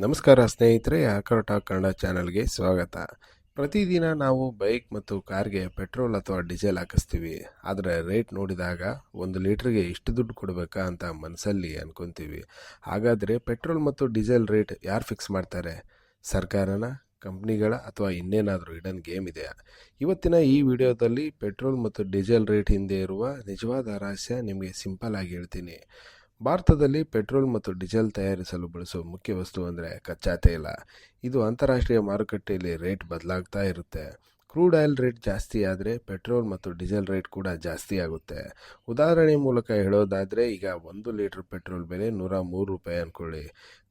ನಮಸ್ಕಾರ ಸ್ನೇಹಿತರೆ, ಆಕರ್ ಟಾಕ್ ಕನ್ನಡ ಚಾನಲ್ಗೆ ಸ್ವಾಗತ. ಪ್ರತಿದಿನ ನಾವು ಬೈಕ್ ಮತ್ತು ಕಾರ್ಗೆ ಪೆಟ್ರೋಲ್ ಅಥವಾ ಡೀಸೆಲ್ ಹಾಕಿಸ್ತೀವಿ. ಆದರೆ ರೇಟ್ ನೋಡಿದಾಗ 1 ಲೀಟ್ರಿಗೆ ಇಷ್ಟು ದುಡ್ಡು ಕೊಡಬೇಕಾ ಅಂತ ಮನಸ್ಸಲ್ಲಿ ಅನ್ಕೊತೀವಿ. ಹಾಗಾದರೆ ಪೆಟ್ರೋಲ್ ಮತ್ತು ಡೀಸೆಲ್ ರೇಟ್ ಯಾರು ಫಿಕ್ಸ್ ಮಾಡ್ತಾರೆ? ಸರ್ಕಾರನ, ಕಂಪ್ನಿಗಳ ಅಥವಾ ಇನ್ನೇನಾದರೂ ಹಿಡನ್ ಗೇಮ್ ಇದೆಯಾ? ಇವತ್ತಿನ ಈ ವಿಡಿಯೋದಲ್ಲಿ ಪೆಟ್ರೋಲ್ ಮತ್ತು ಡೀಸೆಲ್ ರೇಟ್ ಹಿಂದೆ ಇರುವ ನಿಜವಾದ ರಹಸ್ಯ ನಿಮಗೆ ಸಿಂಪಲ್ ಆಗಿ ಹೇಳ್ತೀನಿ. ಭಾರತದಲ್ಲಿ ಪೆಟ್ರೋಲ್ ಮತ್ತು ಡೀಸೆಲ್ ತಯಾರಿಸಲು ಬಳಸುವ ಮುಖ್ಯ ವಸ್ತು ಅಂದರೆ ಕಚ್ಚಾ ತೈಲ. ಇದು ಅಂತಾರಾಷ್ಟ್ರೀಯ ಮಾರುಕಟ್ಟೆಯಲ್ಲಿ ರೇಟ್ ಬದಲಾಗ್ತಾ ಇರುತ್ತೆ. ಕ್ರೂಡ್ ಆಯಿಲ್ ರೇಟ್ ಜಾಸ್ತಿ ಆದರೆ ಪೆಟ್ರೋಲ್ ಮತ್ತು ಡೀಸೆಲ್ ರೇಟ್ ಕೂಡ ಜಾಸ್ತಿ ಆಗುತ್ತೆ. ಉದಾಹರಣೆ ಮೂಲಕ ಹೇಳೋದಾದರೆ, ಈಗ 1 ಲೀಟರ್ ಪೆಟ್ರೋಲ್ ಬೆಲೆ ₹103 ಅಂದ್ಕೊಳ್ಳಿ.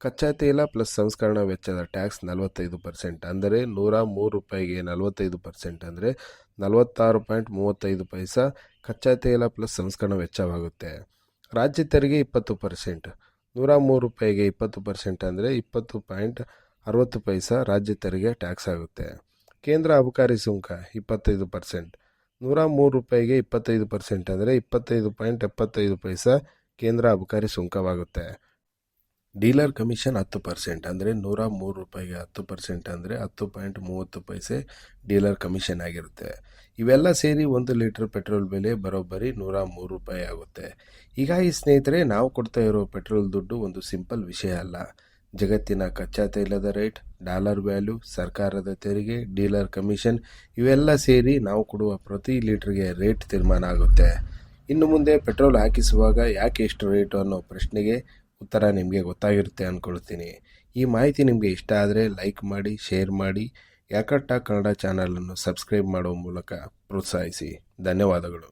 ಕಚ್ಚಾ ತೈಲ ಪ್ಲಸ್ ಸಂಸ್ಕರಣಾ ವೆಚ್ಚದ ಟ್ಯಾಕ್ಸ್ 45%, ಅಂದರೆ ₹103ಗೆ 45% ಅಂದರೆ 46.35 ಕಚ್ಚಾ ತೈಲ ಪ್ಲಸ್ ಸಂಸ್ಕರಣಾ ವೆಚ್ಚವಾಗುತ್ತೆ. ರಾಜ್ಯ ತೆರಿಗೆ 20%, ₹103ಗೆ 20% ಅಂದರೆ 20.60 ರಾಜ್ಯ ತೆರಿಗೆ ಟ್ಯಾಕ್ಸ್ ಆಗುತ್ತೆ. ಕೇಂದ್ರ ಅಬಕಾರಿ ಸುಂಕ 25%, ₹103ಗೆ 25% ಅಂದರೆ 25.75 ಕೇಂದ್ರ ಅಬಕಾರಿ ಸುಂಕವಾಗುತ್ತೆ. ಡೀಲರ್ ಕಮಿಷನ್ 10%, ಅಂದರೆ ₹103ಗೆ 10% ಅಂದರೆ 10.30 ಡೀಲರ್ ಕಮಿಷನ್ ಆಗಿರುತ್ತೆ. ಇವೆಲ್ಲ ಸೇರಿ 1 ಲೀಟರ್ ಪೆಟ್ರೋಲ್ ಬೆಲೆ ಬರೋಬ್ಬರಿ ₹103 ಆಗುತ್ತೆ. ಹೀಗಾಗಿ ಸ್ನೇಹಿತರೆ, ನಾವು ಕೊಡ್ತಾ ಇರೋ ಪೆಟ್ರೋಲ್ ದುಡ್ಡು ಒಂದು ಸಿಂಪಲ್ ವಿಷಯ ಅಲ್ಲ. ಜಗತ್ತಿನ ಕಚ್ಚಾ ತೈಲದ ರೇಟ್, ಡಾಲರ್ ವ್ಯಾಲ್ಯೂ, ಸರ್ಕಾರದ ತೆರಿಗೆ, ಡೀಲರ್ ಕಮಿಷನ್ ಇವೆಲ್ಲ ಸೇರಿ ನಾವು ಕೊಡುವ ಪ್ರತಿ ಲೀಟರ್ಗೆ ರೇಟ್ ತೀರ್ಮಾನ ಆಗುತ್ತೆ. ಇನ್ನು ಮುಂದೆ ಪೆಟ್ರೋಲ್ ಹಾಕಿಸುವಾಗ ಯಾಕೆ ಎಷ್ಟು ರೇಟು ಅನ್ನೋ ಪ್ರಶ್ನೆಗೆ ಉತ್ತರ ನಿಮಗೆ ಗೊತ್ತಾಗಿರುತ್ತೆ ಅಂದ್ಕೊಳ್ತೀನಿ. ಈ ಮಾಹಿತಿ ನಿಮಗೆ ಇಷ್ಟ ಆದರೆ ಲೈಕ್ ಮಾಡಿ, ಶೇರ್ ಮಾಡಿ, ಆಕರ್ ಟಾಕ್ ಕನ್ನಡ ಚಾನಲನ್ನು ಸಬ್ಸ್ಕ್ರೈಬ್ ಮಾಡುವ ಮೂಲಕ ಪ್ರೋತ್ಸಾಹಿಸಿ. ಧನ್ಯವಾದಗಳು.